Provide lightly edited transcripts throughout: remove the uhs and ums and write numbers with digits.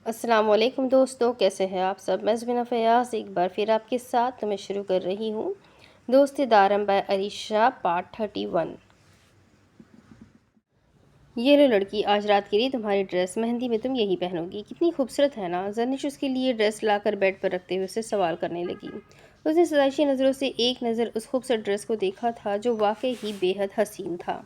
السلام علیکم دوستوں، کیسے ہیں آپ سب؟ میں زبینہ فیاض ایک بار پھر آپ کے ساتھ میں شروع کر رہی ہوں دوست دارم بائی عریشہ پارٹ 31۔ یہ لو لڑکی، آج رات کے لیے تمہاری ڈریس، مہندی میں تم یہی پہنو گی، کتنی خوبصورت ہے نا؟ زرنش اس کے لیے ڈریس لا کر بیڈ پر رکھتے ہوئے اسے سوال کرنے لگی۔ اس نے ستائشی نظروں سے ایک نظر اس خوبصورت ڈریس کو دیکھا تھا جو واقعی ہی بے حد حسین تھا۔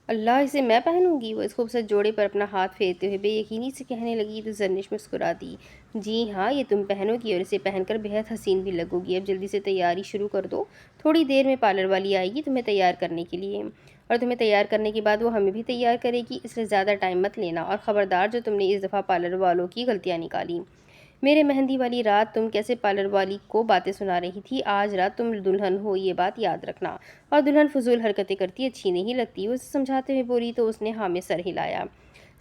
اللہ، اسے میں پہنوں گی؟ وہ اس خوبصورت جوڑے پر اپنا ہاتھ پھیرتے ہوئے بے یقینی سے کہنے لگی تو زرنش مسکرا دی۔ جی ہاں، یہ تم پہنو گی اور اسے پہن کر بے حد حسین بھی لگو گی۔ اب جلدی سے تیاری شروع کر دو، تھوڑی دیر میں پارلر والی آئے گی تمہیں تیار کرنے کے لیے، اور تمہیں تیار کرنے کے بعد وہ ہمیں بھی تیار کرے گی، اس لیے زیادہ ٹائم مت لینا۔ اور خبردار، جو تم نے اس دفعہ پارلر والوں کی غلطیاں نکالی۔ میرے مہندی والی رات تم کیسے پارلر والی کو باتیں سنا رہی تھی، آج رات تم دلہن ہو، یہ بات یاد رکھنا۔ اور دلہن فضول حرکتیں کرتی اچھی نہیں لگتی، وہ اسے سمجھاتے ہوئے بولی تو اس نے ہاں میں سر ہلایا۔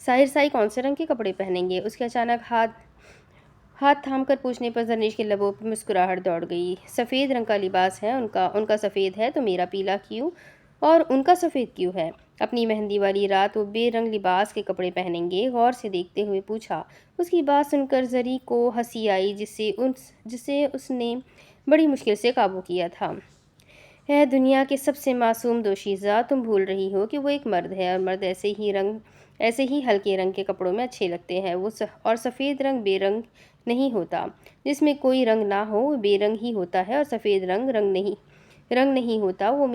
ساحر سائی کون سے رنگ کے کپڑے پہنیں گے؟ اس کے اچانک ہاتھ تھام کر پوچھنے پر زرنش کے لبوں پر مسکراہٹ دوڑ گئی۔ سفید رنگ کا لباس ہے ان کا سفید ہے تو میرا پیلا کیوں، اور ان کا سفید کیوں ہے؟ اپنی مہندی والی رات وہ بے رنگ لباس کے کپڑے پہنیں گے؟ غور سے دیکھتے ہوئے پوچھا۔ اس کی بات سن کر زری کو ہنسی آئی جسے اس نے بڑی مشکل سے قابو کیا تھا۔ اے دنیا کے سب سے معصوم دوشیزہ، تم بھول رہی ہو کہ وہ ایک مرد ہے، اور مرد ایسے ہی ہلکے رنگ کے کپڑوں میں اچھے لگتے ہیں، اور سفید رنگ بے رنگ نہیں ہوتا۔ جس میں کوئی رنگ نہ ہو وہ بے رنگ ہی ہوتا ہے، اور سفید رنگ نہیں ہوتا۔ وہ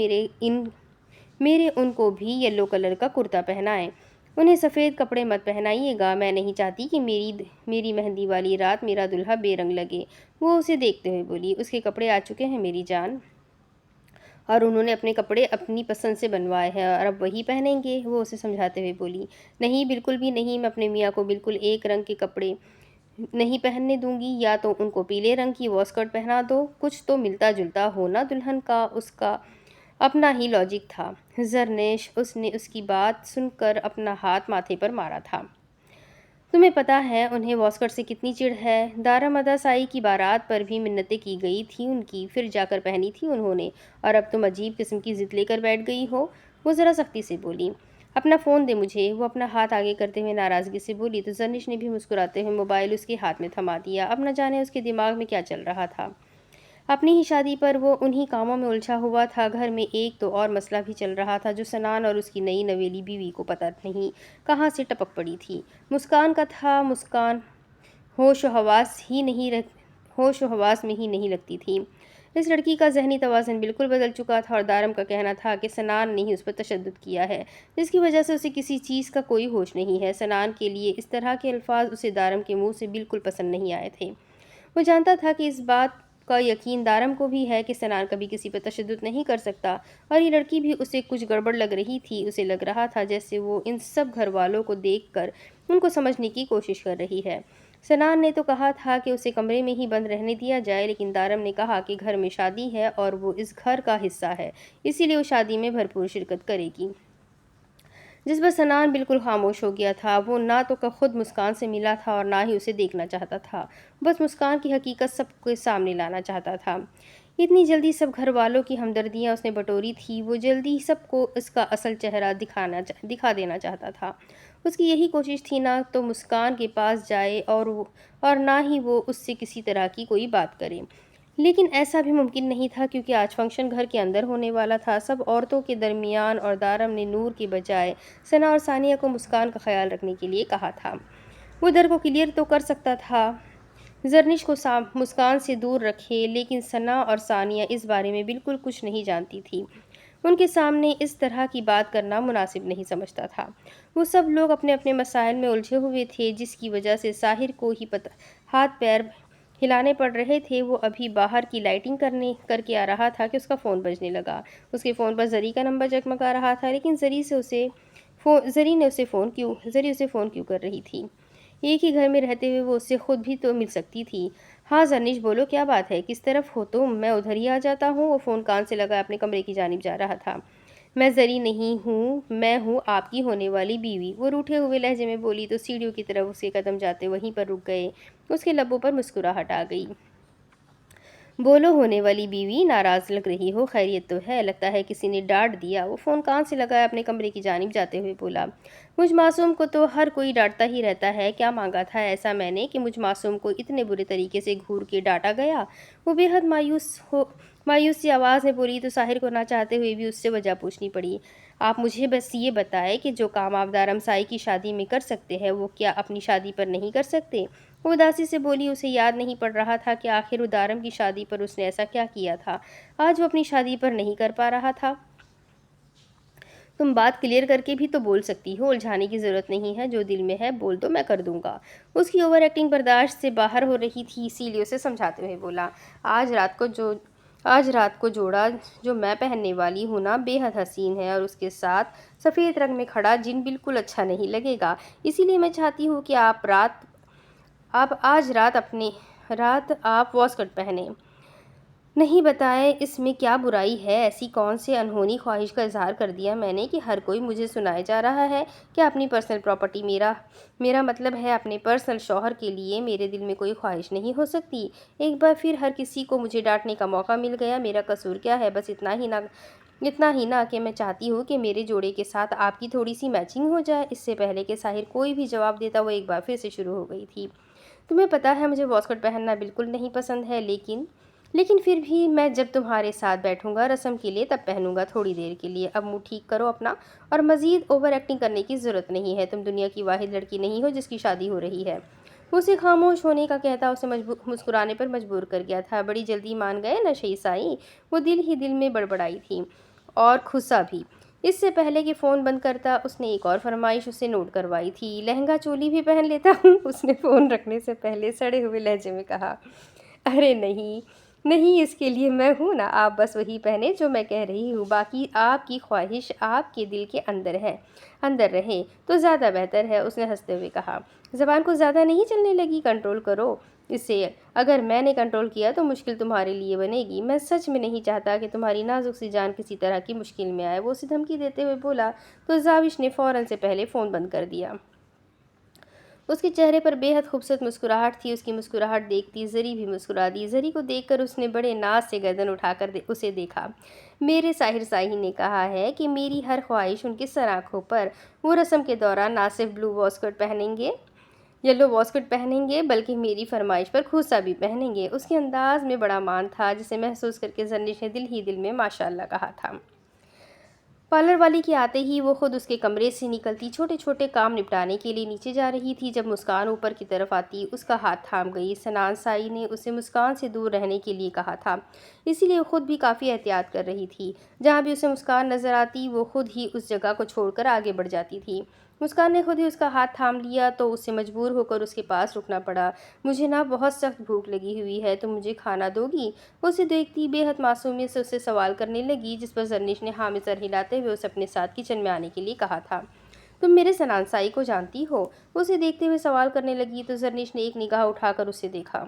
میرے ان کو بھی یلو کلر کا کرتا پہنائیں۔ انہیں سفید کپڑے مت پہنائیے گا، میں نہیں چاہتی کہ میری مہندی والی رات میرا دلہا بے رنگ لگے۔ وہ اسے دیکھتے ہوئے بولی۔ اس کے کپڑے آ چکے ہیں میری جان، اور انہوں نے اپنے کپڑے اپنی پسند سے بنوائے ہیں، اور اب وہی پہنیں گے، وہ اسے سمجھاتے ہوئے بولی۔ نہیں، بالکل بھی نہیں، میں اپنے میاں کو بالکل ایک رنگ کے کپڑے نہیں پہننے دوں گی، یا تو ان کو پیلے رنگ کی واسکٹ پہنا دو، کچھ تو ملتا جلتا ہو نا۔ دلہن کا اس کا اپنا ہی لاجک تھا۔ زرنش، اس نے اس کی بات سن کر اپنا ہاتھ ماتھے پر مارا تھا۔ تمہیں پتہ ہے انہیں واسکٹ سے کتنی چڑ ہے؟ دارامدا سائی کی بارات پر بھی منتیں کی گئی تھی ان کی، پھر جا کر پہنی تھی انہوں نے، اور اب تم عجیب قسم کی ضد لے کر بیٹھ گئی ہو۔ وہ ذرا سختی سے بولی۔ اپنا فون دے مجھے، وہ اپنا ہاتھ آگے کرتے ہوئے ناراضگی سے بولی تو زرنش نے بھی مسکراتے ہوئے موبائل اس کے ہاتھ میں تھما دیا۔ اب نہ جانے اس کے دماغ میں کیا چل رہا تھا۔ اپنی ہی شادی پر وہ انہی کاموں میں الجھا ہوا تھا، گھر میں ایک تو اور مسئلہ بھی چل رہا تھا جو سنان اور اس کی نئی نویلی بیوی کو پتہ نہیں کہاں سے ٹپک پڑی تھی۔ مسکان کا تھا۔ مسکان ہوش و حواس میں ہی نہیں لگتی تھی۔ اس لڑکی کا ذہنی توازن بالکل بدل چکا تھا، اور دارم کا کہنا تھا کہ سنان نے ہی اس پر تشدد کیا ہے، جس کی وجہ سے اسے کسی چیز کا کوئی ہوش نہیں ہے۔ سنان کے لیے اس طرح کے الفاظ اسے دارم کے منہ سے بالکل پسند نہیں آئے تھے۔ وہ جانتا تھا کہ اس بات کا یقین دارم کو بھی ہے کہ سنان کبھی کسی پر تشدد نہیں کر سکتا، اور یہ لڑکی بھی اسے کچھ گڑبڑ لگ رہی تھی۔ اسے لگ رہا تھا جیسے وہ ان سب گھر والوں کو دیکھ کر ان کو سمجھنے کی کوشش کر رہی ہے۔ سنان نے تو کہا تھا کہ اسے کمرے میں ہی بند رہنے دیا جائے، لیکن دارم نے کہا کہ گھر میں شادی ہے اور وہ اس گھر کا حصہ ہے، اسی لیے وہ شادی میں بھرپور شرکت کرے گی۔ جس پر سنان بالکل خاموش ہو گیا تھا۔ وہ نہ تو خود مسکان سے ملا تھا اور نہ ہی اسے دیکھنا چاہتا تھا، بس مسکان کی حقیقت سب کے سامنے لانا چاہتا تھا۔ اتنی جلدی سب گھر والوں کی ہمدردیاں اس نے بٹوری تھی، وہ جلدی سب کو اس کا اصل چہرہ دکھا دینا چاہتا تھا۔ اس کی یہی کوشش تھی، نہ تو مسکان کے پاس جائے اور نہ ہی وہ اس سے کسی طرح کی کوئی بات کرے۔ لیکن ایسا بھی ممکن نہیں تھا، کیونکہ آج فنکشن گھر کے اندر ہونے والا تھا، سب عورتوں کے درمیان، اور دارم نے نور کے بجائے ثنا اور ثانیہ کو مسکان کا خیال رکھنے کے لیے کہا تھا۔ وہ ڈر کو کلیئر تو کر سکتا تھا، زرنش کو مسکان سے دور رکھے، لیکن ثنا اور ثانیہ اس بارے میں بالکل کچھ نہیں جانتی تھی۔ ان کے سامنے اس طرح کی بات کرنا مناسب نہیں سمجھتا تھا۔ وہ سب لوگ اپنے اپنے مسائل میں الجھے ہوئے تھے، جس کی وجہ سے ساحر کو ہی ہاتھ پیر ہلانے پڑ رہے تھے۔ وہ ابھی باہر کی لائٹنگ کر کے آ رہا تھا کہ اس کا فون بجنے لگا۔ اس کے فون پر زری کا نمبر جگمگا رہا تھا، لیکن زری اسے فون کیوں کر رہی تھی؟ ایک ہی گھر میں رہتے ہوئے وہ اس سے خود بھی تو مل سکتی تھی۔ ہاں زرنش، بولو کیا بات ہے؟ کس طرف ہو تم؟ میں ادھر ہی آ جاتا ہوں۔ وہ فون کان سے لگا اپنے کمرے کی جانب جا رہا تھا۔ میں زری نہیں ہوں، میں ہوں آپ کی ہونے والی بیوی، وہ روٹھے ہوئے لہجے میں بولی تو سیڑھیوں کی طرف اس کے قدم جاتے وہیں پر رک گئے۔ اس کے لبوں پر مسکراہٹ آ گئی۔ بولو ہونے والی بیوی ناراض لگ رہی ہو، خیریت تو ہے؟ لگتا ہے کسی نے ڈانٹ دیا۔ وہ فون کان سے لگایا اپنے کمرے کی جانب جاتے ہوئے بولا، مجھ معصوم کو تو ہر کوئی ڈانٹتا ہی رہتا ہے، کیا مانگا تھا ایسا میں نے کہ مجھ معصوم کو اتنے برے طریقے سے گھور کے ڈانٹا گیا؟ وہ بے حد مایوس سی آواز میں بولی تو ساحر کو نہ چاہتے ہوئے بھی اس سے وجہ پوچھنی پڑی۔ آپ مجھے بس یہ بتائیں کہ جو کام آپ دارمسائی کی شادی میں کر سکتے ہیں وہ کیا اپنی شادی پر نہیں کر سکتے؟ وہ اداسی سے بولی، اسے یاد نہیں پڑ رہا تھا کہ آخر ادارم کی شادی پر اس نے ایسا کیا کیا تھا آج وہ اپنی شادی پر نہیں کر پا رہا تھا۔ تم بات کلیئر کر کے بھی تو بول سکتی ہو، الجھانے کی ضرورت نہیں ہے، جو دل میں ہے بول دو، میں کر دوں گا۔ اس کی اوور ایکٹنگ برداشت سے باہر ہو رہی تھی، اسی لیے اسے سمجھاتے ہوئے بولا، آج رات کو جوڑا جو میں پہننے والی ہوں نا بے حد حسین ہے، اور اس کے ساتھ سفید رنگ میں کھڑا جن بالکل اچھا نہیں لگے گا، اسی لیے میں چاہتی ہوں کہ آج رات آپ واسکٹ پہنیں۔ نہیں بتائیں اس میں کیا برائی ہے؟ ایسی کون سے انہونی خواہش کا اظہار کر دیا میں نے کہ ہر کوئی مجھے سنائے جا رہا ہے؟ کیا اپنی پرسنل پراپرٹی میرا مطلب ہے اپنے پرسنل شوہر کے لیے میرے دل میں کوئی خواہش نہیں ہو سکتی؟ ایک بار پھر ہر کسی کو مجھے ڈانٹنے کا موقع مل گیا، میرا قصور کیا ہے؟ بس اتنا ہی نہ کہ میں چاہتی ہوں کہ میرے جوڑے کے ساتھ آپ کی تھوڑی سی میچنگ ہو جائے۔ اس سے پہلے کہ ساحر کوئی بھی جواب دیتا وہ ایک بار پھر سے شروع ہو گئی تھی، تمہیں پتہ ہے مجھے واسکٹ پہننا بالکل نہیں پسند ہے، لیکن پھر بھی میں جب تمہارے ساتھ بیٹھوں گا رسم کے لیے تب پہنوں گا، تھوڑی دیر کے لیے۔ اب منہ ٹھیک کرو اپنا، اور مزید اوور ایکٹنگ کرنے کی ضرورت نہیں ہے، تم دنیا کی واحد لڑکی نہیں ہو جس کی شادی ہو رہی ہے۔ اسے خاموش ہونے کا کہتا اسے مسکرانے پر مجبور کر گیا تھا۔ بڑی جلدی مان گئے نا شیسائی، وہ دل ہی دل میں بڑبڑائی تھی، اور خصا بھی۔ اس سے پہلے کہ فون بند کرتا اس نے ایک اور فرمائش اسے نوٹ کروائی تھی، لہنگا چولی بھی پہن لیتا ہوں؟ اس نے فون رکھنے سے پہلے سڑے ہوئے لہجے میں کہا، ارے نہیں، اس کے لیے میں ہوں نا، آپ بس وہی پہنے جو میں کہہ رہی ہوں، باقی آپ کی خواہش آپ کے دل کے اندر رہے تو زیادہ بہتر ہے۔ اس نے ہنستے ہوئے کہا، زبان کو زیادہ نہیں چلنے لگی، کنٹرول کرو اسے، اگر میں نے کنٹرول کیا تو مشکل تمہارے لیے بنے گی۔ میں سچ میں نہیں چاہتا کہ تمہاری نازک سی جان کسی طرح کی مشکل میں آئے، وہ اسے دھمکی دیتے ہوئے بولا تو زاوش نے فوراً سے پہلے فون بند کر دیا۔ اس کے چہرے پر بے حد خوبصورت مسکراہٹ تھی، اس کی مسکراہٹ دیکھتی زری بھی مسکرا دی۔ زری کو دیکھ کر اس نے بڑے ناز سے گردن اٹھا کر اسے دیکھا۔ میرے ساحر ساہی نے کہا ہے کہ میری ہر خواہش ان کی سر آنکھوں پر۔ وہ رسم کے دوران نہ صرف یلو واسکٹ پہنیں گے بلکہ میری فرمائش پر کھوسا بھی پہنیں گے۔ اس کے انداز میں بڑا مان تھا جسے محسوس کر کے زرنش نے دل ہی دل میں ماشاءاللہ کہا تھا۔ پارلر والی کے آتے ہی وہ خود اس کے کمرے سے نکلتی چھوٹے چھوٹے کام نپٹانے کے لیے نیچے جا رہی تھی، جب مسکان اوپر کی طرف آتی اس کا ہاتھ تھام گئی۔ سنان سائی نے اسے مسکان سے دور رہنے کے لیے کہا تھا، اسی لیے خود بھی کافی احتیاط کر رہی تھی۔ جہاں بھی اسے مسکان نظر آتی وہ خود ہی اس جگہ کو چھوڑ کر آگے بڑھ جاتی تھی۔ مسکان نے خود ہی اس کا ہاتھ تھام لیا تو اسے مجبور ہو کر اس کے پاس رکنا پڑا۔ مجھے نا بہت سخت بھوک لگی ہوئی ہے، تم مجھے کھانا دو گی؟ اسے دیکھتی بے حد معصومیت سے اسے سوال کرنے لگی، جس پر زرنش نے ہاں میں سر ہلاتے ہوئے اسے اپنے ساتھ کچن میں آنے کے لیے کہا تھا۔ تم میرے سنان سائی کو جانتی ہو؟ اسے دیکھتے ہوئے سوال کرنے لگی تو زرنش نے ایک نگاہ اٹھا کر اسے دیکھا۔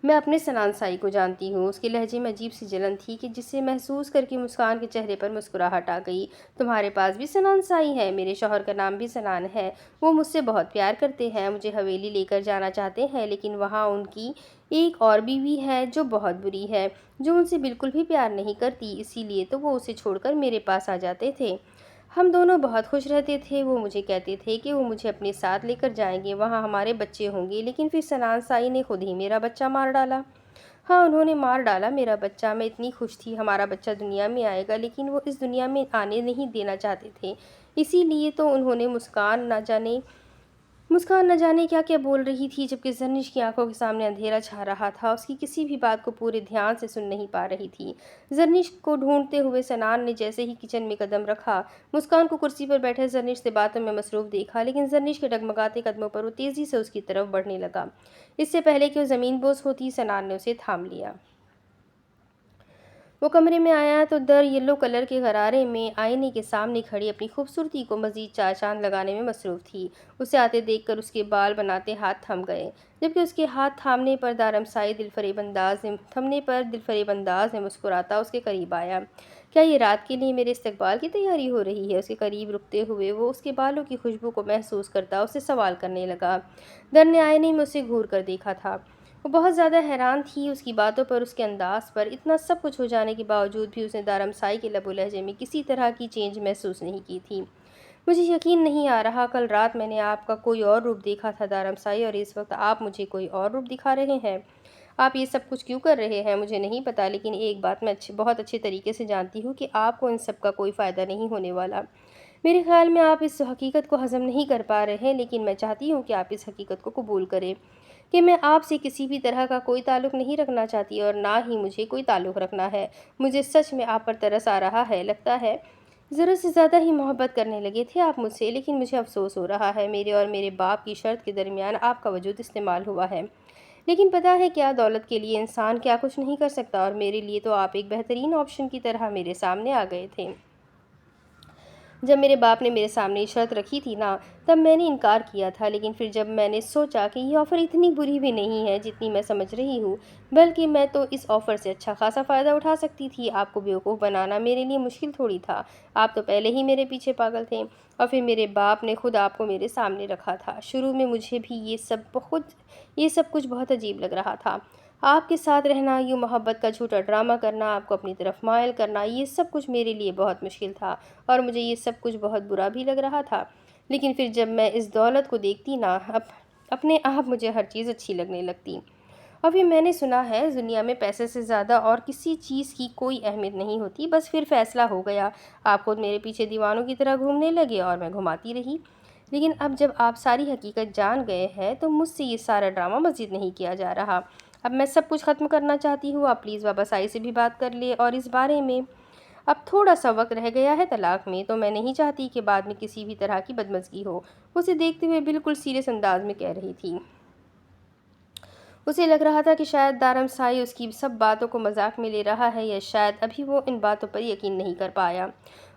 میں اپنے سنان سائی کو جانتی ہوں۔ اس کے لہجے میں عجیب سی جلن تھی کہ جسے محسوس کر کے مسکان کے چہرے پر مسکراہٹ آ گئی۔ تمہارے پاس بھی سنان سائی ہے؟ میرے شوہر کا نام بھی سنان ہے، وہ مجھ سے بہت پیار کرتے ہیں، مجھے حویلی لے کر جانا چاہتے ہیں، لیکن وہاں ان کی ایک اور بیوی ہے جو بہت بری ہے، جو ان سے بالکل بھی پیار نہیں کرتی، اسی لیے تو وہ اسے چھوڑ کر میرے پاس آ جاتے تھے۔ ہم دونوں بہت خوش رہتے تھے، وہ مجھے کہتے تھے کہ وہ مجھے اپنے ساتھ لے کر جائیں گے، وہاں ہمارے بچے ہوں گے، لیکن پھر سنان سائی نے خود ہی میرا بچہ مار ڈالا۔ ہاں انہوں نے مار ڈالا میرا بچہ، میں اتنی خوش تھی ہمارا بچہ دنیا میں آئے گا، لیکن وہ اس دنیا میں آنے نہیں دینا چاہتے تھے، اسی لیے تو انہوں نے مسکان نہ جانے کیا کیا بول رہی تھی، جبکہ زرنش کی آنکھوں کے سامنے اندھیرا چھا رہا تھا، اس کی کسی بھی بات کو پورے دھیان سے سن نہیں پا رہی تھی۔ زرنش کو ڈھونڈتے ہوئے سنان نے جیسے ہی کچن میں قدم رکھا، مسکان کو کرسی پر بیٹھے زرنش سے باتوں میں مصروف دیکھا، لیکن زرنش کے ڈگمگاتے قدموں پر وہ تیزی سے اس کی طرف بڑھنے لگا۔ اس سے پہلے کہ وہ زمین بوس ہوتی سنان نے اسے تھام لیا۔ وہ کمرے میں آیا تو در یلو کلر کے غرارے میں آئینے کے سامنے کھڑی اپنی خوبصورتی کو مزید چار چاند لگانے میں مصروف تھی۔ اسے آتے دیکھ کر اس کے بال بناتے ہاتھ تھم گئے، جبکہ اس کے ہاتھ تھامنے پر دارمسائی دل فریب انداز میں مسکراتا اس کے قریب آیا۔ کیا یہ رات کے لیے میرے استقبال کی تیاری ہو رہی ہے؟ اس کے قریب رکتے ہوئے وہ اس کے بالوں کی خوشبو کو محسوس کرتا اسے سوال کرنے لگا۔ در نے آئینے میں اسے گھور کر دیکھا تھا، وہ بہت زیادہ حیران تھی اس کی باتوں پر، اس کے انداز پر۔ اتنا سب کچھ ہو جانے کے باوجود بھی اس نے دارمسائی کے لب و لہجے میں کسی طرح کی چینج محسوس نہیں کی تھی۔ مجھے یقین نہیں آ رہا، کل رات میں نے آپ کا کوئی اور روپ دیکھا تھا دارمسائی، اور اس وقت آپ مجھے کوئی اور روپ دکھا رہے ہیں۔ آپ یہ سب کچھ کیوں کر رہے ہیں مجھے نہیں پتا، لیکن ایک بات میں بہت اچھے طریقے سے جانتی ہوں کہ آپ کو ان سب کا کوئی فائدہ نہیں ہونے والا۔ میرے خیال میں آپ اس حقیقت کو ہضم نہیں کر پا رہے، لیکن میں چاہتی ہوں کہ آپ اس حقیقت کو قبول کریں کہ میں آپ سے کسی بھی طرح کا کوئی تعلق نہیں رکھنا چاہتی، اور نہ ہی مجھے کوئی تعلق رکھنا ہے۔ مجھے سچ میں آپ پر ترس آ رہا ہے، لگتا ہے ضرورت سے زیادہ ہی محبت کرنے لگے تھے آپ مجھ سے، لیکن مجھے افسوس ہو رہا ہے میرے اور میرے باپ کی شرط کے درمیان آپ کا وجود استعمال ہوا ہے۔ لیکن پتہ ہے کیا، دولت کے لیے انسان کیا کچھ نہیں کر سکتا، اور میرے لیے تو آپ ایک بہترین آپشن کی طرح میرے سامنے آ گئے تھے۔ جب میرے باپ نے میرے سامنے یہ شرط رکھی تھی نا، تب میں نے انکار کیا تھا، لیکن پھر جب میں نے سوچا کہ یہ آفر اتنی بری بھی نہیں ہے جتنی میں سمجھ رہی ہوں، بلکہ میں تو اس آفر سے اچھا خاصا فائدہ اٹھا سکتی تھی۔ آپ کو بیوقوف بنانا میرے لیے مشکل تھوڑی تھا، آپ تو پہلے ہی میرے پیچھے پاگل تھے، اور پھر میرے باپ نے خود آپ کو میرے سامنے رکھا تھا۔ شروع میں مجھے بھی یہ سب کچھ بہت عجیب لگ رہا تھا۔ آپ کے ساتھ رہنا، یوں محبت کا جھوٹا ڈرامہ کرنا، آپ کو اپنی طرف مائل کرنا، یہ سب کچھ میرے لیے بہت مشکل تھا، اور مجھے یہ سب کچھ بہت برا بھی لگ رہا تھا۔ لیکن پھر جب میں اس دولت کو دیکھتی نا، اپنے آپ مجھے ہر چیز اچھی لگنے لگتی۔ اور پھر میں نے سنا ہے دنیا میں پیسے سے زیادہ اور کسی چیز کی کوئی اہمیت نہیں ہوتی۔ بس پھر فیصلہ ہو گیا، آپ خود میرے پیچھے دیوانوں کی طرح گھومنے لگے اور میں گھماتی رہی۔ لیکن اب جب آپ ساری حقیقت جان گئے ہیں تو مجھ سے یہ سارا ڈرامہ مزید نہیں کیا جا رہا۔ اب میں سب کچھ ختم کرنا چاہتی ہوں، آپ پلیز واپس آئی سے بھی بات کر لیں، اور اس بارے میں اب تھوڑا سا وقت رہ گیا ہے طلاق میں، تو میں نہیں چاہتی کہ بعد میں کسی بھی طرح کی بدمزگی ہو۔ اسے دیکھتے ہوئے بالکل سیریس انداز میں کہہ رہی تھی۔ اسے لگ رہا تھا کہ شاید دارمسائی اس کی سب باتوں کو مذاق میں لے رہا ہے، یا شاید ابھی وہ ان باتوں پر یقین نہیں کر پایا۔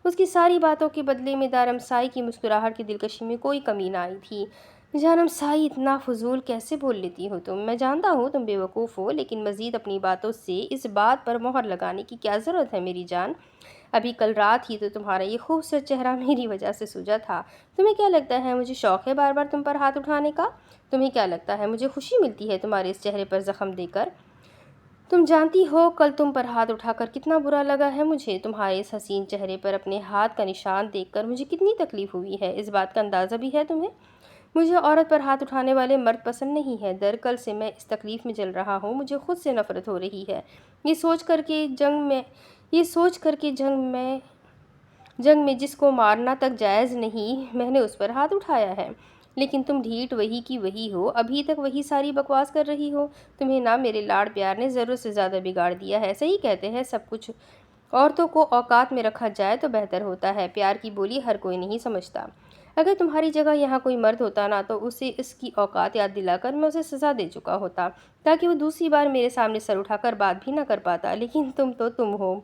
اس کی ساری باتوں کے بدلے میں دارمسائی کی مسکراہٹ کی دلکشی میں کوئی کمی نہ آئی تھی۔ جانم سائی، اتنا فضول کیسے بول لیتی ہو تم؟ میں جانتا ہوں تم بیوقوف ہو، لیکن مزید اپنی باتوں سے اس بات پر مہر لگانے کی کیا ضرورت ہے میری جان؟ ابھی کل رات ہی تو تمہارا یہ خوبصورت چہرہ میری وجہ سے سوجا تھا۔ تمہیں کیا لگتا ہے مجھے شوق ہے بار بار تم پر ہاتھ اٹھانے کا؟ تمہیں کیا لگتا ہے مجھے خوشی ملتی ہے تمہارے اس چہرے پر زخم دے کر؟ تم جانتی ہو کل تم پر ہاتھ اٹھا کر کتنا برا لگا ہے مجھے، تمہارے اس حسین چہرے پر اپنے ہاتھ کا نشان دیکھ کر مجھے کتنی تکلیف ہوئی ہے، اس بات کا اندازہ بھی ہے تمہیں؟ مجھے عورت پر ہاتھ اٹھانے والے مرد پسند نہیں ہے، درکل سے میں اس تکلیف میں جل رہا ہوں، مجھے خود سے نفرت ہو رہی ہے، یہ سوچ کر کہ جنگ میں جس کو مارنا تک جائز نہیں، میں نے اس پر ہاتھ اٹھایا ہے۔ لیکن تم ڈھیٹ وہی کی وہی ہو، ابھی تک وہی ساری بکواس کر رہی ہو۔ تمہیں نہ میرے لاڑ پیار نے ضرورت سے زیادہ بگاڑ دیا ہے۔ صحیح کہتے ہیں سب کچھ عورتوں کو اوقات میں رکھا جائے تو بہتر ہوتا ہے، پیار کی بولی ہر کوئی نہیں سمجھتا۔ اگر تمہاری جگہ یہاں کوئی مرد ہوتا نا، تو اسے اس کی اوقات یاد دلا کر میں اسے سزا دے چکا ہوتا، تاکہ وہ دوسری بار میرے سامنے سر اٹھا کر بات بھی نہ کر پاتا۔ لیکن تم تو تم ہو،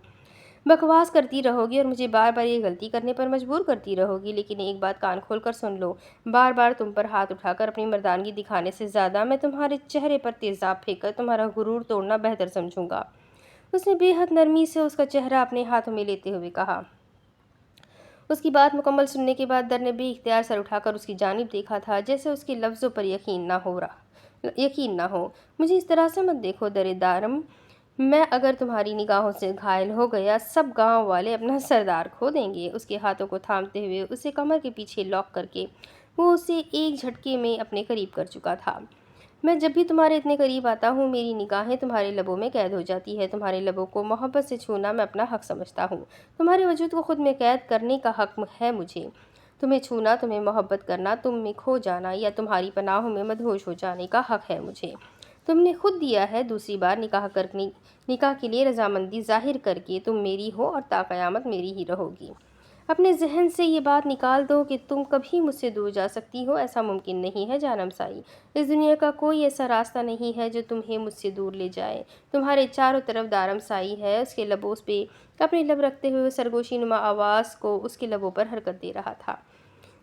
بکواس کرتی رہو گی اور مجھے بار بار یہ غلطی کرنے پر مجبور کرتی رہو گی۔ لیکن ایک بات کان کھول کر سن لو، بار بار تم پر ہاتھ اٹھا کر اپنی مردانگی دکھانے سے زیادہ میں تمہارے چہرے پر تیزاب پھینک کر تمہارا غرور توڑنا بہتر سمجھوں گا۔ اس نے بے حد نرمی سے اس کا چہرہ اپنے ہاتھوں میں لیتے ہوئے کہا۔ اس کی بات مکمل سننے کے بعد در نے بے اختیار سر اٹھا کر اس کی جانب دیکھا تھا، جیسے اس کے لفظوں پر یقین نہ ہو۔ مجھے اس طرح سے مت دیکھو در دارم، میں اگر تمہاری نگاہوں سے گھائل ہو گیا، سب گاؤں والے اپنا سردار کھو دیں گے۔ اس کے ہاتھوں کو تھامتے ہوئے اسے کمر کے پیچھے لاک کر کے وہ اسے ایک جھٹکے میں اپنے قریب کر چکا تھا۔ میں جب بھی تمہارے اتنے قریب آتا ہوں، میری نگاہیں تمہارے لبوں میں قید ہو جاتی ہے۔ تمہارے لبوں کو محبت سے چھونا میں اپنا حق سمجھتا ہوں، تمہارے وجود کو خود میں قید کرنے کا حق ہے مجھے۔ تمہیں چھونا، تمہیں محبت کرنا، تم میں کھو جانا یا تمہاری پناہوں میں مدہوش ہو جانے کا حق ہے مجھے۔ تم نے خود دیا ہے دوسری بار نکاح کے لیے رضامندی ظاہر کر کے تم میری ہو اور تا قیامت میری ہی رہو گی۔ اپنے ذہن سے یہ بات نکال دو کہ تم کبھی مجھ سے دور جا سکتی ہو، ایسا ممکن نہیں ہے جانم سائی۔ اس دنیا کا کوئی ایسا راستہ نہیں ہے جو تمہیں مجھ سے دور لے جائے۔ تمہارے چاروں طرف دارم سائی ہے۔ اس کے لبوں پہ اپنے لب رکھتے ہوئے سرگوشی نما آواز کو اس کے لبوں پر حرکت دے رہا تھا۔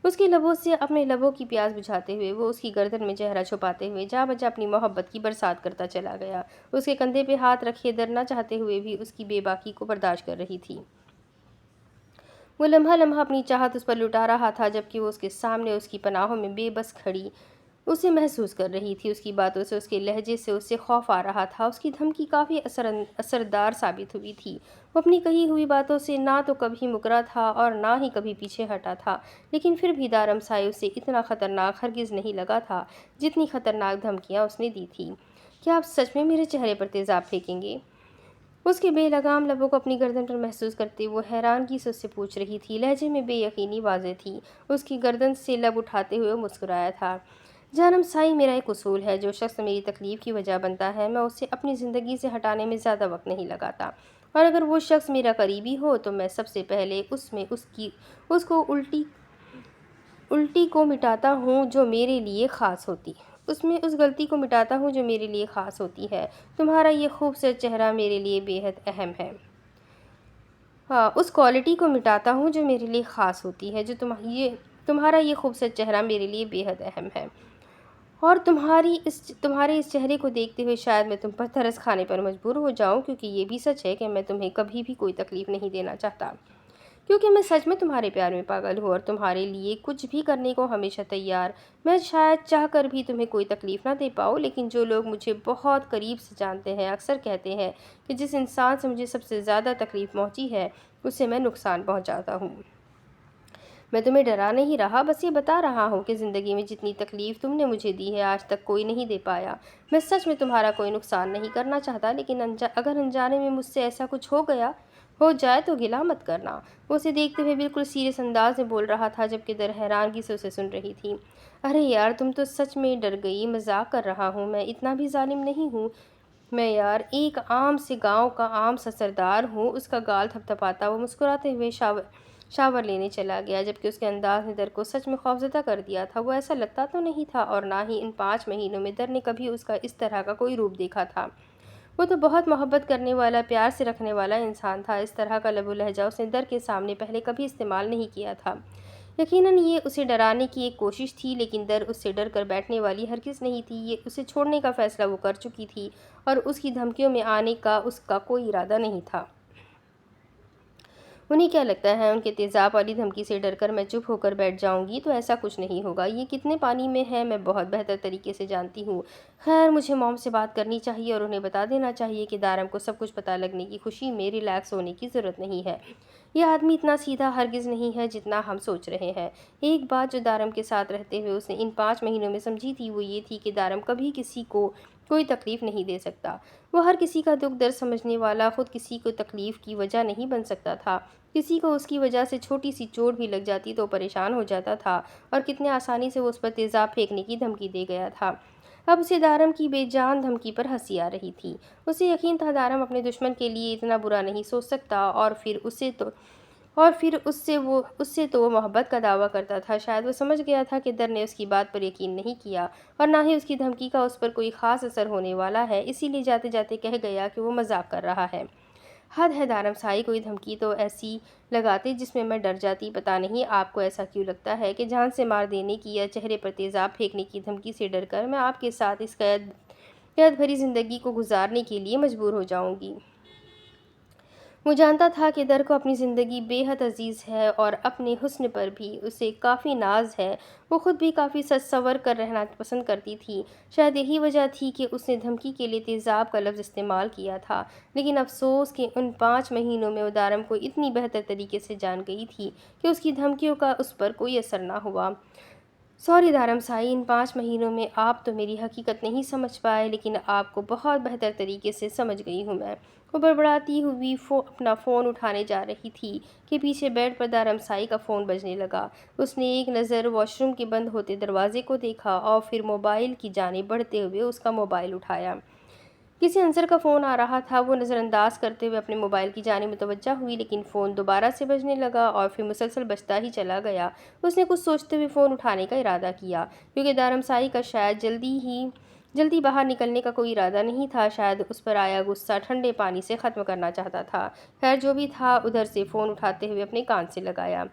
اس کے لبوں سے اپنے لبوں کی پیاس بجھاتے ہوئے وہ اس کی گردن میں چہرہ چھپاتے ہوئے جا بجا اپنی محبت کی برسات کرتا چلا گیا۔ اس کے کندھے پہ ہاتھ رکھے ڈرنا چاہتے ہوئے بھی اس کی بے باکی کو برداشت کر رہی تھی۔ وہ لمحہ لمحہ اپنی چاہت اس پر لٹا رہا تھا، جبکہ وہ اس کے سامنے اس کی پناہوں میں بے بس کھڑی اسے محسوس کر رہی تھی۔ اس کی باتوں سے، اس کے لہجے سے اسے خوف آ رہا تھا۔ اس کی دھمکی کافی اثردار ثابت ہوئی تھی۔ وہ اپنی کہی ہوئی باتوں سے نہ تو کبھی مکرا تھا اور نہ ہی کبھی پیچھے ہٹا تھا، لیکن پھر بھی دارم سائی اسے اتنا خطرناک ہرگز نہیں لگا تھا جتنی خطرناک دھمکیاں اس نے دی تھیں۔ کیا آپ سچ میں میرے چہرے پر تیزاب پھینکیں گے؟ اس کے بے لگام لبوں کو اپنی گردن پر محسوس کرتے وہ حیرانگی سے اس سے پوچھ رہی تھی۔ لہجے میں بے یقینی واضح تھی۔ اس کی گردن سے لب اٹھاتے ہوئے مسکرایا تھا۔ جانم سائی، میرا ایک اصول ہے، جو شخص میری تکلیف کی وجہ بنتا ہے میں اسے اپنی زندگی سے ہٹانے میں زیادہ وقت نہیں لگاتا، اور اگر وہ شخص میرا قریبی ہو تو میں سب سے پہلے اس کو الٹی کو مٹاتا ہوں جو میرے لیے خاص ہوتی اس غلطی کو مٹاتا ہوں جو میرے لیے خاص ہوتی ہے۔ تمہارا یہ خوبصورت چہرہ میرے لیے بے حد اہم ہے۔ اس کوالٹی کو مٹاتا ہوں جو میرے لیے خاص ہوتی ہے۔ تمہارا یہ خوبصورت چہرہ میرے لیے بے حد اہم ہے، اور تمہارے اس چہرے کو دیکھتے ہوئے شاید میں تم پر ترس کھانے پر مجبور ہو جاؤں، کیونکہ یہ بھی سچ ہے کہ میں تمہیں کبھی بھی کوئی تکلیف نہیں دینا چاہتا، کیونکہ میں سچ میں تمہارے پیار میں پاگل ہوں اور تمہارے لیے کچھ بھی کرنے کو ہمیشہ تیار۔ میں شاید چاہ کر بھی تمہیں کوئی تکلیف نہ دے پاؤں، لیکن جو لوگ مجھے بہت قریب سے جانتے ہیں اکثر کہتے ہیں کہ جس انسان سے مجھے سب سے زیادہ تکلیف پہنچی ہے اسے میں نقصان پہنچاتا ہوں۔ میں تمہیں ڈرا نہیں رہا، بس یہ بتا رہا ہوں کہ زندگی میں جتنی تکلیف تم نے مجھے دی ہے آج تک کوئی نہیں دے پایا۔ میں سچ میں تمہارا کوئی نقصان نہیں کرنا چاہتا، لیکن اگر انجانے میں مجھ سے ایسا کچھ ہو جائے تو گلہ مت کرنا۔ وہ اسے دیکھتے ہوئے بالکل سیریس انداز میں بول رہا تھا، جبکہ در حیرانگی سے اسے سن رہی تھی۔ ارے یار، تم تو سچ میں ڈر گئی، مذاق کر رہا ہوں، میں اتنا بھی ظالم نہیں ہوں۔ میں یار ایک عام سے گاؤں کا عام سا سردار ہوں۔ اس کا گال تھپتھپاتا وہ مسکراتے ہوئے شاور لینے چلا گیا، جبکہ اس کے انداز نے در کو سچ میں خوفزدہ کر دیا تھا۔ وہ ایسا لگتا تو نہیں تھا، اور نہ ہی ان 5 مہینوں میں در نے کبھی اس کا اس طرح کا کوئی روپ دیکھا تھا۔ وہ تو بہت محبت کرنے والا، پیار سے رکھنے والا انسان تھا۔ اس طرح کا لب و لہجہ اس نے در کے سامنے پہلے کبھی استعمال نہیں کیا تھا۔ یقیناً یہ اسے ڈرانے کی ایک کوشش تھی، لیکن در اس سے ڈر کر بیٹھنے والی ہرگز نہیں تھی۔ یہ اسے چھوڑنے کا فیصلہ وہ کر چکی تھی، اور اس کی دھمکیوں میں آنے کا اس کا کوئی ارادہ نہیں تھا۔ انہیں کیا لگتا ہے ان کے تیزاب والی دھمکی سے ڈر کر میں چپ ہو کر بیٹھ جاؤں گی؟ تو ایسا کچھ نہیں ہوگا۔ یہ کتنے پانی میں ہے میں بہت بہتر طریقے سے جانتی ہوں۔ خیر، مجھے موم سے بات کرنی چاہیے اور انہیں بتا دینا چاہیے کہ دارم کو سب کچھ پتہ لگنے کی خوشی میں ریلیکس ہونے کی ضرورت نہیں ہے۔ یہ آدمی اتنا سیدھا ہرگز نہیں ہے جتنا ہم سوچ رہے ہیں۔ ایک بات جو دارم کے ساتھ رہتے ہوئے اس نے ان 5 مہینوں میں سمجھی تھی وہ یہ تھی کہ دارم کبھی کسی کو کوئی تکلیف نہیں دے سکتا۔ وہ ہر کسی کا دکھ درد سمجھنے والا، خود کسی کو تکلیف کی وجہ نہیں بن سکتا تھا۔ کسی کو اس کی وجہ سے چھوٹی سی چوٹ بھی لگ جاتی تو پریشان ہو جاتا تھا، اور کتنے آسانی سے وہ اس پر تیزاب پھینکنے کی دھمکی دے گیا تھا۔ اب اسے دارم کی بے جان دھمکی پر ہنسی آ رہی تھی۔ اسے یقین تھا دارم اپنے دشمن کے لیے اتنا برا نہیں سوچ سکتا، اور پھر اس سے تو وہ محبت کا دعویٰ کرتا تھا۔ شاید وہ سمجھ گیا تھا کہ در نے اس کی بات پر یقین نہیں کیا، اور نہ ہی اس کی دھمکی کا اس پر کوئی خاص اثر ہونے والا ہے، اسی لیے جاتے جاتے کہہ گیا کہ وہ مذاق کر رہا ہے۔ حد ہے دارم سائی، کوئی دھمکی تو ایسی لگاتے جس میں میں ڈر جاتی۔ پتہ نہیں آپ کو ایسا کیوں لگتا ہے کہ جان سے مار دینے کی یا چہرے پر تیزاب پھینکنے کی دھمکی سے ڈر کر میں آپ کے ساتھ اس قید بھری زندگی کو گزارنے کے لیے مجبور ہو جاؤں گی۔ وہ جانتا تھا کہ در کو اپنی زندگی بے حد عزیز ہے، اور اپنے حسن پر بھی اسے کافی ناز ہے۔ وہ خود بھی کافی سج سنور کر رہنا پسند کرتی تھی۔ شاید یہی وجہ تھی کہ اس نے دھمکی کے لیے تیزاب کا لفظ استعمال کیا تھا، لیکن افسوس کہ ان 5 مہینوں میں وہ دارم کو اتنی بہتر طریقے سے جان گئی تھی کہ اس کی دھمکیوں کا اس پر کوئی اثر نہ ہوا۔ سوری دارم سائی، ان 5 مہینوں میں آپ تو میری حقیقت نہیں سمجھ پائے، لیکن آپ کو بہت بہتر طریقے سے سمجھ گئی ہوں میں۔ وہ بڑبڑاتی ہوئی اپنا فون اٹھانے جا رہی تھی کہ پیچھے بیڈ پر دارم سائی کا فون بجنے لگا۔ اس نے ایک نظر واش روم کے بند ہوتے دروازے کو دیکھا اور پھر موبائل کی جانب بڑھتے ہوئے اس کا موبائل اٹھایا۔ کسی عنصر کا فون آ رہا تھا۔ وہ نظر انداز کرتے ہوئے اپنے موبائل کی جانب متوجہ ہوئی، لیکن فون دوبارہ سے بجنے لگا اور پھر مسلسل بجتا ہی چلا گیا۔ اس نے کچھ سوچتے ہوئے فون اٹھانے کا ارادہ کیا، کیونکہ دارم سائی کا شاید جلدی باہر نکلنے کا کوئی ارادہ نہیں تھا۔ شاید اس پر آیا غصہ ٹھنڈے پانی سے ختم کرنا چاہتا تھا۔ خیر جو بھی تھا، ادھر سے فون اٹھاتے ہوئے اپنے کان سے لگایا۔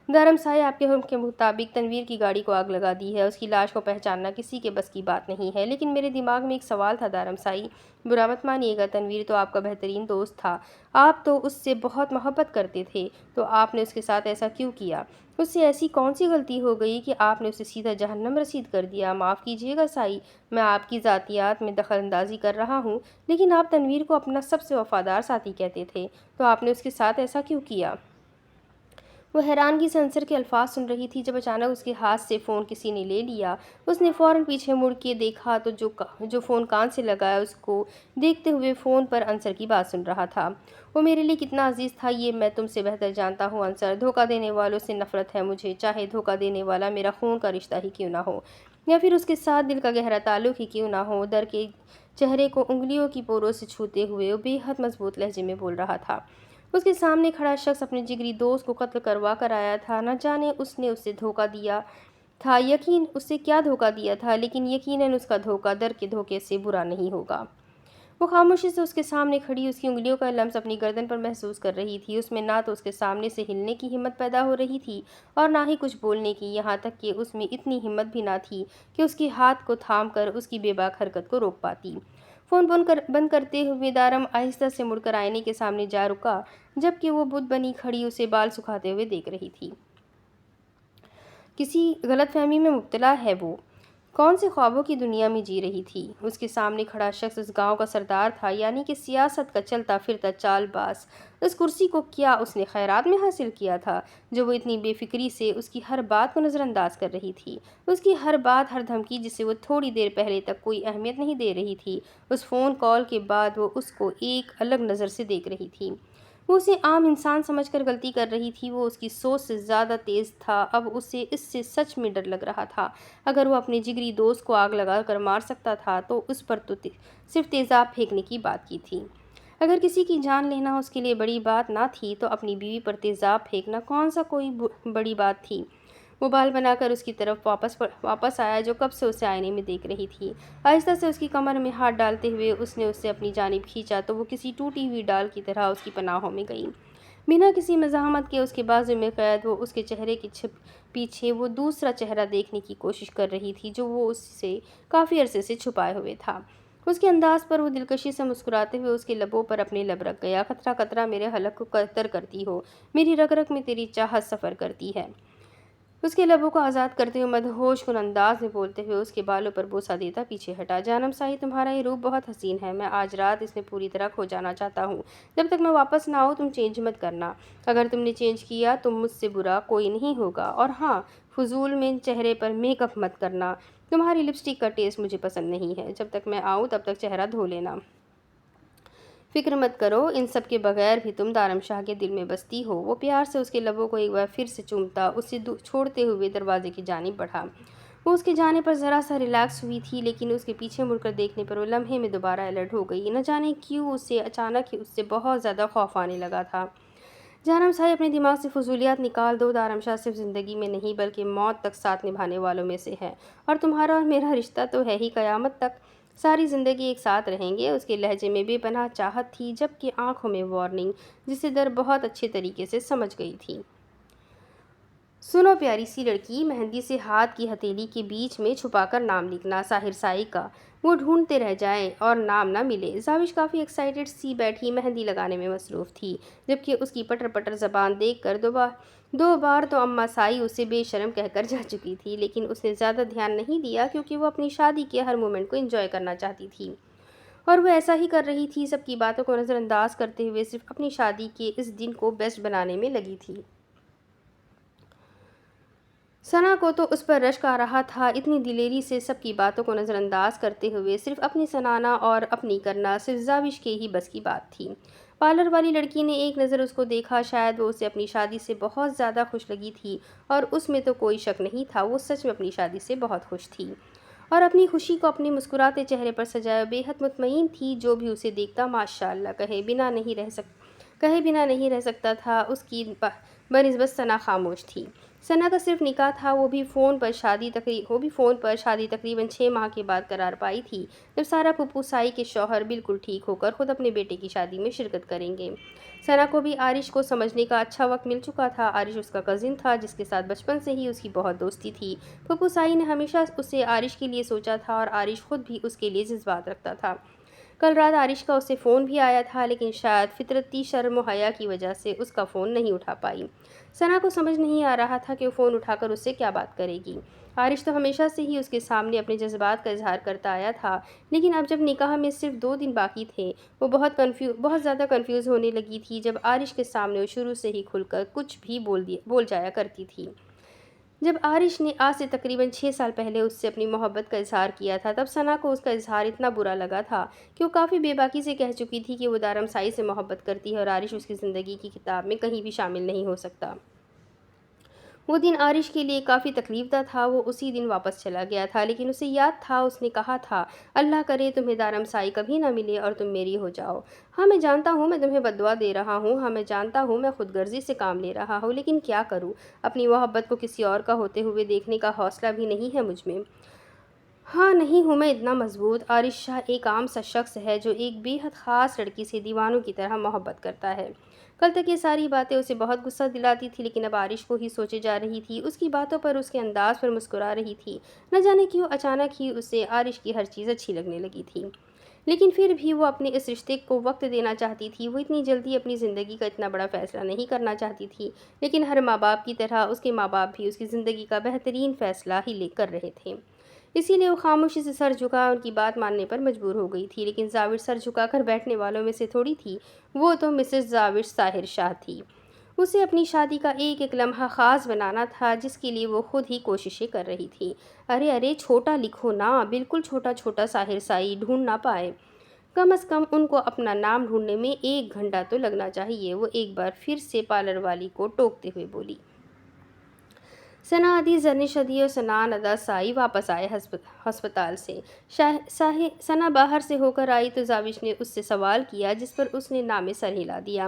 دارم سائی آپ کے حکم کے مطابق تنویر کی گاڑی کو آگ لگا دی ہے۔ اس کی لاش کو پہچاننا کسی کے بس کی بات نہیں ہے، لیکن میرے دماغ میں ایک سوال تھا دارم سائی، برا مت مانیے گا، تنویر تو آپ کا بہترین دوست تھا، آپ تو اس سے بہت محبت کرتے تھے، تو آپ نے اس کے ساتھ ایسا کیوں کیا؟ اس سے ایسی کون سی غلطی ہو گئی کہ آپ نے اسے سیدھا جہنم رسید کر دیا؟ معاف کیجیے گا سائی، میں آپ کی ذاتیات میں دخل اندازی کر رہا ہوں، لیکن آپ تنویر کو اپنا سب سے وفادار ساتھی کہتے تھے، تو آپ نے اس کے ساتھ ایسا کیوں کیا؟ وہ حیرانگی سے عنصر کے الفاظ سن رہی تھی جب اچانک اس کے ہاتھ سے فون کسی نے لے لیا۔ اس نے فوراً پیچھے مڑ کے دیکھا تو جو فون کان سے لگایا اس کو دیکھتے ہوئے فون پر عنصر کی بات سن رہا تھا۔ وہ میرے لیے کتنا عزیز تھا یہ میں تم سے بہتر جانتا ہوں عنصر، دھوکہ دینے والوں سے نفرت ہے مجھے، چاہے دھوکہ دینے والا میرا خون کا رشتہ ہی کیوں نہ ہو، یا پھر اس کے ساتھ دل کا گہرا تعلق ہی کیوں نہ ہو۔ در کے چہرے کو انگلیوں کی پوروں سے چھوتے ہوئے وہ بے حد مضبوط لہجے میں بول رہا تھا۔ اس کے سامنے کھڑا شخص اپنے جگری دوست کو قتل کروا کر آیا تھا، نہ جانے اس نے اسے دھوکہ دیا تھا، اسے کیا دھوکہ دیا تھا، لیکن یقیناً اس کا دھوکہ در کے دھوکے سے برا نہیں ہوگا۔ وہ خاموشی سے اس کے سامنے کھڑی اس کی انگلیوں کا لمس اپنی گردن پر محسوس کر رہی تھی۔ اس میں نہ تو اس کے سامنے سے ہلنے کی ہمت پیدا ہو رہی تھی اور نہ ہی کچھ بولنے کی، یہاں تک کہ اس میں اتنی ہمت بھی نہ تھی کہ اس کے ہاتھ کو تھام کر اس کی بے باک حرکت کو روک پاتی۔ فون بند کرتے ہوئے دارم آہستہ سے مڑ کر آئینے کے سامنے جا رکا، جبکہ وہ بت بنی کھڑی اسے بال سکھاتے ہوئے دیکھ رہی تھی۔ کسی غلط فہمی میں مبتلا ہے وہ؟ کون سے خوابوں کی دنیا میں جی رہی تھی؟ اس کے سامنے کھڑا شخص اس گاؤں کا سردار تھا، یعنی کہ سیاست کا چلتا پھرتا چال باز۔ اس کرسی کو کیا اس نے خیرات میں حاصل کیا تھا، جو وہ اتنی بے فکری سے اس کی ہر بات کو نظر انداز کر رہی تھی؟ اس کی ہر بات، ہر دھمکی جسے وہ تھوڑی دیر پہلے تک کوئی اہمیت نہیں دے رہی تھی، اس فون کال کے بعد وہ اس کو ایک الگ نظر سے دیکھ رہی تھی۔ وہ اسے عام انسان سمجھ کر غلطی کر رہی تھی، وہ اس کی سوچ سے زیادہ تیز تھا، اب اسے اس سے سچ میں ڈر لگ رہا تھا۔ اگر وہ اپنے جگری دوست کو آگ لگا کر مار سکتا تھا تو اس پر تو صرف تیزاب پھینکنے کی بات کی تھی۔ اگر کسی کی جان لینا اس کے لیے بڑی بات نہ تھی تو اپنی بیوی پر تیزاب پھینکنا کون سا کوئی بڑی بات تھی؟ وہ بال بنا کر اس کی طرف واپس آیا جو کب سے اسے آئینے میں دیکھ رہی تھی۔ آہستہ سے اس کی کمر میں ہاتھ ڈالتے ہوئے اس نے اسے اپنی جانب کھینچا تو وہ کسی ٹوٹی ہوئی ڈال کی طرح اس کی پناہوں میں گئی۔ بنا کسی مزاحمت کے اس کے بازو میں قید وہ اس کے چہرے کے پیچھے وہ دوسرا چہرہ دیکھنے کی کوشش کر رہی تھی جو وہ اس سے کافی عرصے سے چھپائے ہوئے تھا۔ اس کے انداز پر وہ دلکشی سے مسکراتے ہوئے اس کے لبوں پر اپنے لب رکھ گیا۔ قطرہ قطرہ میرے حلق کو تر کرتی ہو، میری رگ رگ میں تیری چاہت سفر کرتی ہے۔ اس کے لبوں کو آزاد کرتے ہوئے مدہوش کن انداز میں بولتے ہوئے اس کے بالوں پر بوسہ دیتا پیچھے ہٹا۔ جانم سائی، تمہارا یہ روپ بہت حسین ہے، میں آج رات اس میں پوری طرح کھو جانا چاہتا ہوں۔ جب تک میں واپس نہ آؤں تم چینج مت کرنا، اگر تم نے چینج کیا تو مجھ سے برا کوئی نہیں ہوگا، اور ہاں، فضول میں چہرے پر میک اپ مت کرنا، تمہاری لپسٹک کا ٹیسٹ مجھے پسند نہیں ہے، جب تک میں آؤں تب تک چہرہ دھو لینا۔ فکر مت کرو، ان سب کے بغیر بھی تم دارم شاہ کے دل میں بستی ہو۔ وہ پیار سے اس کے لبوں کو ایک بار پھر سے چومتا اسے چھوڑتے ہوئے دروازے کی جانب بڑھا۔ وہ اس کے جانے پر ذرا سا ریلیکس ہوئی تھی، لیکن اس کے پیچھے مڑ کر دیکھنے پر وہ لمحے میں دوبارہ الرٹ ہو گئی۔ نہ جانے کیوں اسے اچانک ہی اس سے بہت زیادہ خوف آنے لگا تھا۔ جانم سائی، اپنے دماغ سے فضولیات نکال دو، دارم شاہ صرف زندگی میں نہیں بلکہ موت تک ساتھ نبھانے والوں میں سے ہے، اور تمہارا اور میرا رشتہ تو ہے ہی قیامت تک، ساری زندگی ایک ساتھ رہیں گے۔ اس کے لہجے میں بے پناہ چاہت تھی، جبکہ آنکھوں میں وارننگ، جسے در بہت اچھے طریقے سے سمجھ گئی تھی۔ سنو پیاری سی لڑکی، مہندی سے ہاتھ کی ہتھیلی کے بیچ میں چھپا کر نام لکھنا ساحر سائی کا، وہ ڈھونڈتے رہ جائیں اور نام نہ ملے۔ زاوش کافی ایکسائٹڈ سی بیٹھی مہندی لگانے میں مصروف تھی، جبکہ اس کی پٹر پٹر زبان دیکھ کر دو بار تو اماں سائی اسے بے شرم کہہ کر جا چکی تھی، لیکن اس نے زیادہ دھیان نہیں دیا کیونکہ وہ اپنی شادی کے ہر مومنٹ کو انجوائے کرنا چاہتی تھی، اور وہ ایسا ہی کر رہی تھی، سب کی باتوں کو نظر انداز کرتے ہوئے صرف اپنی شادی کے اس دن کو بیسٹ بنانے میں لگی تھی۔ ثنا کو تو اس پر رشک آ رہا تھا، اتنی دلیری سے سب کی باتوں کو نظر انداز کرتے ہوئے صرف اپنی سنانا اور اپنی کرنا صرف زاوش کے ہی بس کی بات تھی۔ پارلر والی لڑکی نے ایک نظر اس کو دیکھا، شاید وہ اسے اپنی شادی سے بہت زیادہ خوش لگی تھی، اور اس میں تو کوئی شک نہیں تھا، وہ سچ میں اپنی شادی سے بہت خوش تھی، اور اپنی خوشی کو اپنے مسکراتے چہرے پر سجائے بے حد مطمئن تھی۔ جو بھی اسے دیکھتا ماشاء اللہ کہے بنا نہیں رہ سکتا تھا، اس کی بنسبت ثنا خاموش تھی۔ ثنا کا صرف نکاح تھا، وہ بھی فون پر شادی تقریباً 6 ماہ کے بعد قرار پائی تھی، جب سارا پھپھو سائی کے شوہر بالکل ٹھیک ہو کر خود اپنے بیٹے کی شادی میں شرکت کریں گے۔ ثنا کو بھی عارش کو سمجھنے کا اچھا وقت مل چکا تھا۔ عارش اس کا کزن تھا جس کے ساتھ بچپن سے ہی اس کی بہت دوستی تھی۔ پھپھو سائی نے ہمیشہ اسے عارش کے لیے سوچا تھا اور عارش خود بھی اس کے لیے جذبات رکھتا تھا۔ کل رات عارش کا اسے فون بھی آیا تھا، لیکن شاید فطرتی شرم و حیا کی وجہ سے اس کا فون نہیں اٹھا پائی۔ ثنا کو سمجھ نہیں آ رہا تھا کہ وہ فون اٹھا کر اس سے کیا بات کرے گی۔ عارش تو ہمیشہ سے ہی اس کے سامنے اپنے جذبات کا اظہار کرتا آیا تھا، لیکن اب جب نکاح میں صرف 2 دن باقی تھے، وہ بہت زیادہ کنفیوز ہونے لگی تھی۔ جب عارش کے سامنے وہ شروع سے ہی کھل کر کچھ بھی بول جایا کرتی تھی۔ جب عارش نے آج سے تقریباً 6 سال پہلے اس سے اپنی محبت کا اظہار کیا تھا، تب ثنا کو اس کا اظہار اتنا برا لگا تھا کہ وہ کافی بے باکی سے کہہ چکی تھی کہ وہ دارم سائی سے محبت کرتی ہے اور عارش اس کی زندگی کی کتاب میں کہیں بھی شامل نہیں ہو سکتا۔ وہ دن عارش کے لیے کافی تکلیف دہ تھا۔ وہ اسی دن واپس چلا گیا تھا، لیکن اسے یاد تھا اس نے کہا تھا، اللہ کرے تمہیں دارم سائی کبھی نہ ملے اور تم میری ہو جاؤ۔ ہاں میں جانتا ہوں میں تمہیں بددعا دے رہا ہوں، ہاں میں جانتا ہوں میں خود غرضی سے کام لے رہا ہوں، لیکن کیا کروں، اپنی محبت کو کسی اور کا ہوتے ہوئے دیکھنے کا حوصلہ بھی نہیں ہے مجھ میں۔ ہاں نہیں ہوں میں اتنا مضبوط۔ عارش شاہ ایک عام سا شخص ہے جو ایک بے حد خاص لڑکی سے دیوانوں کی طرح محبت کرتا ہے۔ کل تک یہ ساری باتیں اسے بہت غصہ دلاتی تھی، لیکن اب عارش کو ہی سوچے جا رہی تھی، اس کی باتوں پر، اس کے انداز پر مسکرا رہی تھی۔ نہ جانے کیوں اچانک ہی اسے عارش کی ہر چیز اچھی لگنے لگی تھی، لیکن پھر بھی وہ اپنے اس رشتے کو وقت دینا چاہتی تھی۔ وہ اتنی جلدی اپنی زندگی کا اتنا بڑا فیصلہ نہیں کرنا چاہتی تھی، لیکن ہر ماں باپ کی طرح اس کے ماں باپ بھی اس کی زندگی کا بہترین فیصلہ ہی کر رہے تھے، اسی لیے وہ خاموشی سے سر جھکا ان کی بات ماننے پر مجبور ہو گئی تھی۔ لیکن زاوش سر جھکا کر بیٹھنے والوں میں سے تھوڑی تھی، وہ تو مسز زاوش طاہر شاہ تھی۔ اسے اپنی شادی کا ایک ایک لمحہ خاص بنانا تھا، جس کے لیے وہ خود ہی کوششیں کر رہی تھی۔ ارے چھوٹا لکھو نا، بالکل چھوٹا چھوٹا طاہر سائی ڈھونڈ نہ پائے؟ کم از کم ان کو اپنا نام ڈھونڈنے میں 1 گھنٹہ تو لگنا چاہیے، وہ ایک بار پھر سے پارلر والی کو ٹوکتے ہوئے بولی۔ ثنا ادی زرنش ادی اور سنان ادا سائی واپس آئے ہسپتال سے۔ ثنا باہر سے ہو کر آئی تو زاوش نے اس سے سوال کیا، جس پر اس نے نام سر ہلا دیا۔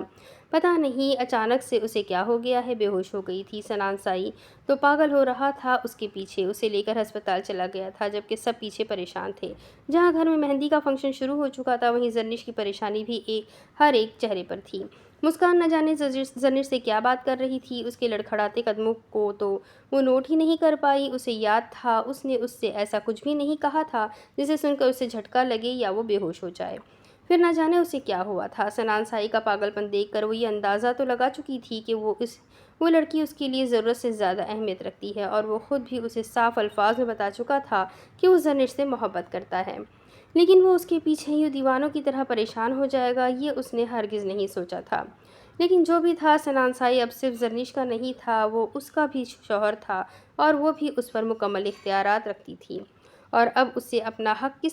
پتہ نہیں اچانک سے اسے کیا ہو گیا ہے، بے ہوش ہو گئی تھی۔ سنان سائی تو پاگل ہو رہا تھا اس کے پیچھے، اسے لے کر ہسپتال چلا گیا تھا، جبکہ سب پیچھے پریشان تھے۔ جہاں گھر میں مہندی کا فنکشن شروع ہو چکا تھا، وہیں زرنش کی پریشانی بھی ہر ایک چہرے پر تھی۔ مسکان نہ جانے زرنش سے کیا بات کر رہی تھی، اس کے لڑکھڑاتے قدموں کو تو وہ نوٹ ہی نہیں کر پائی۔ اسے یاد تھا اس نے اس سے ایسا کچھ بھی نہیں کہا تھا جسے سن کر اسے جھٹکا لگے یا وہ بے ہوش ہو جائے۔ پھر نہ جانے اسے کیا ہوا تھا۔ سنان سائی کا پاگل پن دیکھ کر وہ یہ اندازہ تو لگا چکی تھی کہ وہ لڑکی اس کے لیے ضرورت سے زیادہ اہمیت رکھتی ہے، اور وہ خود بھی اسے صاف الفاظ میں بتا چکا تھا کہ وہ زرنش سے محبت کرتا ہے، لیکن وہ اس کے پیچھے یوں دیوانوں کی طرح پریشان ہو جائے گا، یہ اس نے ہرگز نہیں سوچا تھا۔ لیکن جو بھی تھا، سنان سائی اب صرف زرنش کا نہیں تھا، وہ اس کا بھی شوہر تھا، اور وہ بھی اس پر مکمل اختیارات رکھتی تھی، اور اب اسے اپنا حق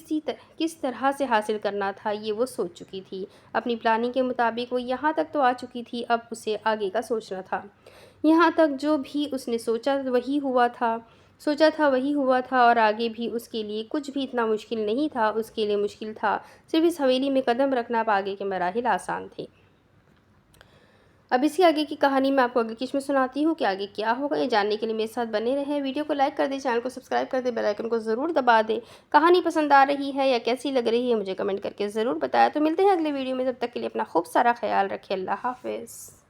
کس طرح سے حاصل کرنا تھا یہ وہ سوچ چکی تھی۔ اپنی پلاننگ کے مطابق وہ یہاں تک تو آ چکی تھی، اب اسے آگے کا سوچنا تھا۔ یہاں تک جو بھی اس نے سوچا تھا وہی ہوا تھا، اور آگے بھی اس کے لیے کچھ بھی اتنا مشکل نہیں تھا۔ اس کے لیے مشکل تھا صرف اس حویلی میں قدم رکھنا، اب آگے کے مراحل آسان تھے۔ اب اس کی آگے کی کہانی میں آپ کو اگلی قسط میں سناتی ہوں کہ آگے کیا ہوگا۔ یہ جاننے کے لیے میرے ساتھ بنے رہیں۔ ویڈیو کو لائک کر دیں، چینل کو سبسکرائب کر دیں، بیل آئیکن کو ضرور دبا دیں۔ کہانی پسند آ رہی ہے یا کیسی لگ رہی ہے مجھے کمنٹ کر کے ضرور بتایا۔ تو ملتے ہیں اگلے ویڈیو میں، تب تک کے لیے اپنا خوب سارا خیال رکھیں۔ اللہ حافظ۔